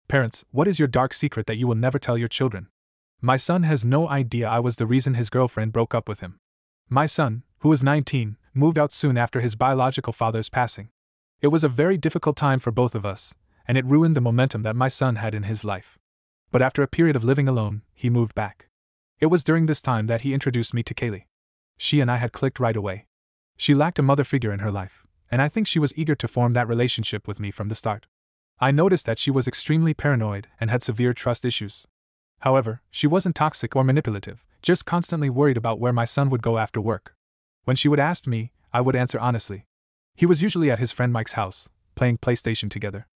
Parents, what is your dark secret that you will never tell your children? My son has no idea I was the reason his girlfriend broke up with him. My son, who is 19, moved out soon after his biological father's passing. It was a very difficult time for both of us, and it ruined the momentum that my son had in his life. But after a period of living alone, he moved back. It was during this time that he introduced me to Kaylee. She and I had clicked right away. She lacked a mother figure in her life, and I think she was eager to form that relationship with me from the start. I noticed that she was extremely paranoid and had severe trust issues. However, she wasn't toxic or manipulative, just constantly worried about where my son would go after work. When she would ask me, I would answer honestly. He was usually at his friend Mike's house, playing PlayStation together.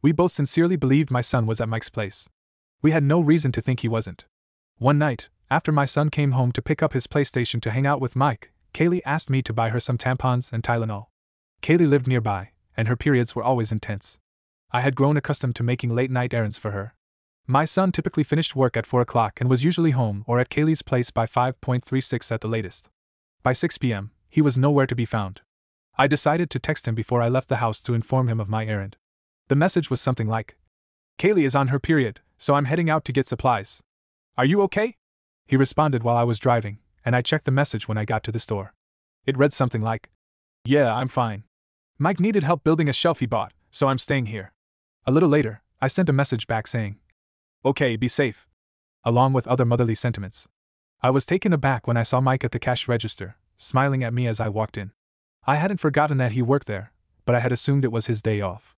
We both sincerely believed my son was at Mike's place. We had no reason to think he wasn't. One night, after my son came home to pick up his PlayStation to hang out with Mike, Kaylee asked me to buy her some tampons and Tylenol. Kaylee lived nearby, and her periods were always intense. I had grown accustomed to making late-night errands for her. My son typically finished work at 4 o'clock and was usually home or at Kaylee's place by 5:36 at the latest. By 6 p.m., he was nowhere to be found. I decided to text him before I left the house to inform him of my errand. The message was something like, "Kaylee is on her period, so I'm heading out to get supplies. Are you okay?" He responded while I was driving, and I checked the message when I got to the store. It read something like, "Yeah, I'm fine. Mike needed help building a shelf he bought, so I'm staying here." A little later, I sent a message back saying, "Okay, be safe," along with other motherly sentiments. I was taken aback when I saw Mike at the cash register, smiling at me as I walked in. I hadn't forgotten that he worked there, but I had assumed it was his day off.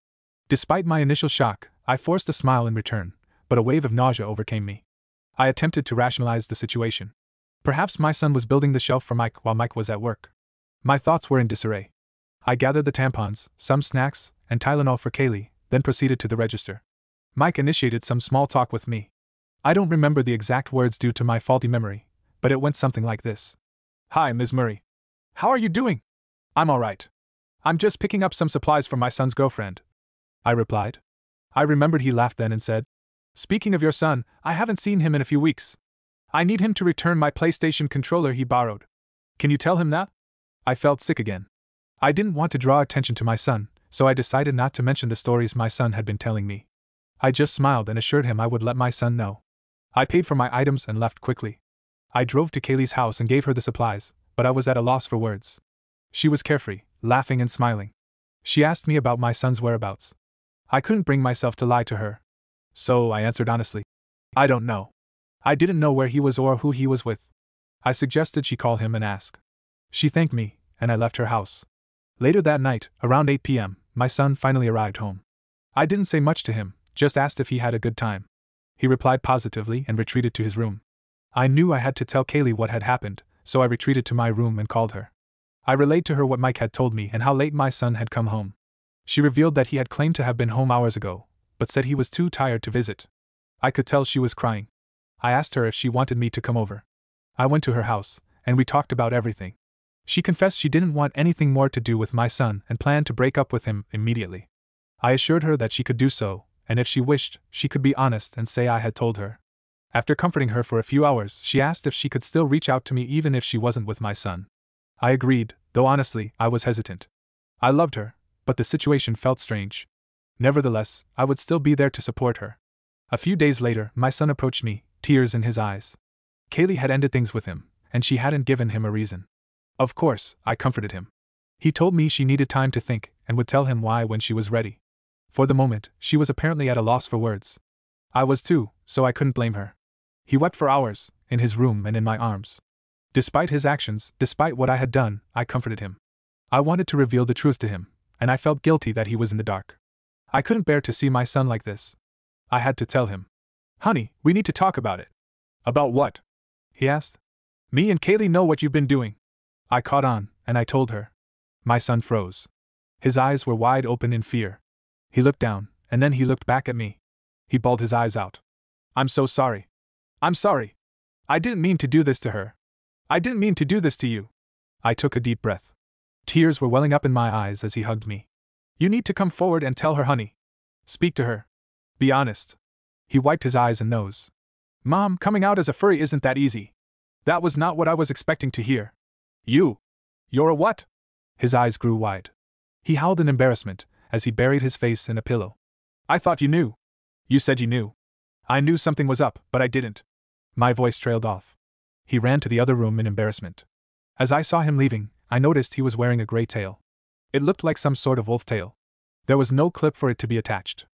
Despite my initial shock, I forced a smile in return, but a wave of nausea overcame me. I attempted to rationalize the situation. Perhaps my son was building the shelf for Mike while Mike was at work. My thoughts were in disarray. I gathered the tampons, some snacks, and Tylenol for Kaylee, then proceeded to the register. Mike initiated some small talk with me. I don't remember the exact words due to my faulty memory, but it went something like this. "Hi, Ms. Murray. How are you doing?" "I'm alright. I'm just picking up some supplies for my son's girlfriend," I replied. I remembered he laughed then and said, "Speaking of your son, I haven't seen him in a few weeks. I need him to return my PlayStation controller he borrowed. Can you tell him that?" I felt sick again. I didn't want to draw attention to my son, so I decided not to mention the stories my son had been telling me. I just smiled and assured him I would let my son know. I paid for my items and left quickly. I drove to Kaylee's house and gave her the supplies, but I was at a loss for words. She was carefree, laughing and smiling. She asked me about my son's whereabouts. I couldn't bring myself to lie to her. So I answered honestly, "I don't know. I didn't know where he was or who he was with." I suggested she call him and ask. She thanked me, and I left her house. Later that night, around 8 p.m., my son finally arrived home. I didn't say much to him, just asked if he had a good time. He replied positively and retreated to his room. I knew I had to tell Kaylee what had happened, so I retreated to my room and called her. I relayed to her what Mike had told me and how late my son had come home. She revealed that he had claimed to have been home hours ago, but said he was too tired to visit. I could tell she was crying. I asked her if she wanted me to come over. I went to her house, and we talked about everything. She confessed she didn't want anything more to do with my son and planned to break up with him immediately. I assured her that she could do so, and if she wished, she could be honest and say I had told her. After comforting her for a few hours, she asked if she could still reach out to me even if she wasn't with my son. I agreed, though honestly, I was hesitant. I loved her, but the situation felt strange. Nevertheless, I would still be there to support her. A few days later, my son approached me, tears in his eyes. Kaylee had ended things with him, and she hadn't given him a reason. Of course, I comforted him. He told me she needed time to think and would tell him why when she was ready. For the moment, she was apparently at a loss for words. I was too, so I couldn't blame her. He wept for hours, in his room and in my arms. Despite his actions, despite what I had done, I comforted him. I wanted to reveal the truth to him, and I felt guilty that he was in the dark. I couldn't bear to see my son like this. I had to tell him. "Honey, we need to talk about it." "About what?" he asked. "Me and Kaylee know what you've been doing." I caught on, and I told her. My son froze. His eyes were wide open in fear. He looked down, and then he looked back at me. He bawled his eyes out. "I'm so sorry. I'm sorry. I didn't mean to do this to her. I didn't mean to do this to you." I took a deep breath. Tears were welling up in my eyes as he hugged me. "You need to come forward and tell her, honey. Speak to her. Be honest." He wiped his eyes and nose. "Mom, coming out as a furry isn't that easy. That was not what I was expecting to hear." You're a what?" His eyes grew wide. He howled in embarrassment as he buried his face in a pillow. "I thought you knew." You said you knew. I knew something was up, but I didn't. My voice trailed off. He ran to the other room in embarrassment. As I saw him leaving, I noticed he was wearing a gray tail. It looked like some sort of wolf tail. There was no clip for it to be attached.